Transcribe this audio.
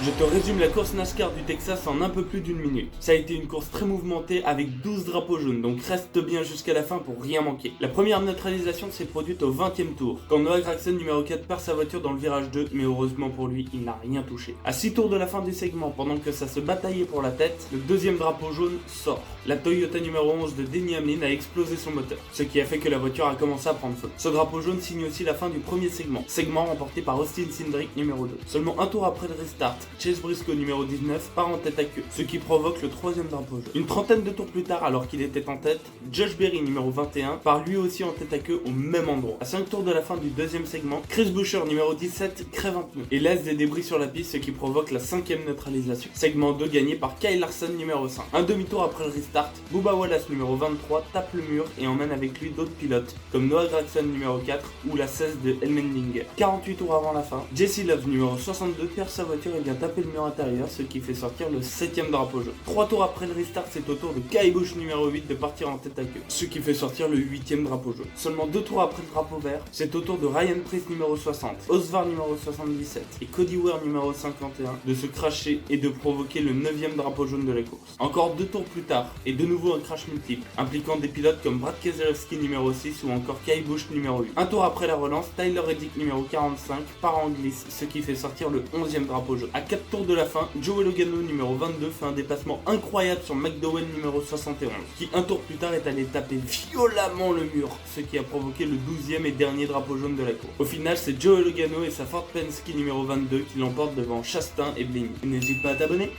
Je te résume la course NASCAR du Texas en un peu plus d'une minute. Ça a été une course très mouvementée avec 12 drapeaux jaunes, donc reste bien jusqu'à la fin pour rien manquer. La première neutralisation s'est produite au 20e tour, quand Noah Gragson numéro 4 perd sa voiture dans le virage 2, mais heureusement pour lui, il n'a rien touché. À 6 tours de la fin du segment, pendant que ça se bataillait pour la tête, le deuxième drapeau jaune sort. La Toyota numéro 11 de Denny Hamlin a explosé son moteur, ce qui a fait que la voiture a commencé à prendre feu. Ce drapeau jaune signe aussi la fin du premier segment remporté par Austin Cindric numéro 2. Seulement un tour après le restart, Chase Briscoe numéro 19 part en tête à queue, ce qui provoque le troisième drapeau jaune. Une trentaine de tours plus tard, alors qu'il était en tête, Josh Berry numéro 21 part lui aussi en tête à queue au même endroit. À 5 tours de la fin du deuxième segment, Chris Buescher numéro 17 crève un pneu et laisse des débris sur la piste, ce qui provoque la cinquième neutralisation. Segment 2 gagné par Kyle Larson numéro 5. Un demi-tour après le restart, Bubba Wallace numéro 23 tape le mur et emmène avec lui d'autres pilotes comme Noah Gragson numéro 4 ou la 16 de Elmendinger. 48 tours avant la fin, Jesse Love numéro 62 perd sa voiture et vient taper le mur intérieur, ce qui fait sortir le 7ème drapeau jaune. 3 tours après le restart, c'est au tour de Kyle Busch numéro 8 de partir en tête à queue, ce qui fait sortir le 8ème drapeau jaune. Seulement 2 tours après le drapeau vert, c'est au tour de Ryan Preece numéro 60, Osvar numéro 77 et Cody Ware numéro 51 de se cracher et de provoquer le 9ème drapeau jaune de la course. Encore 2 tours plus tard, et de nouveau un crash multiple, impliquant des pilotes comme Brad Keselowski numéro 6 ou encore Kyle Busch numéro 8. Un tour après la relance, Tyler Reddick numéro 45 part en glisse, ce qui fait sortir le 11ème drapeau jaune. À 4 tours de la fin, Joey Logano numéro 22 fait un dépassement incroyable sur McDowell numéro 71, qui un tour plus tard est allé taper violemment le mur, ce qui a provoqué le 12ème et dernier drapeau jaune de la course. Au final, c'est Joey Logano et sa Ford Penske numéro 22 qui l'emportent devant Chastain et Blaney. N'hésite pas à t'abonner.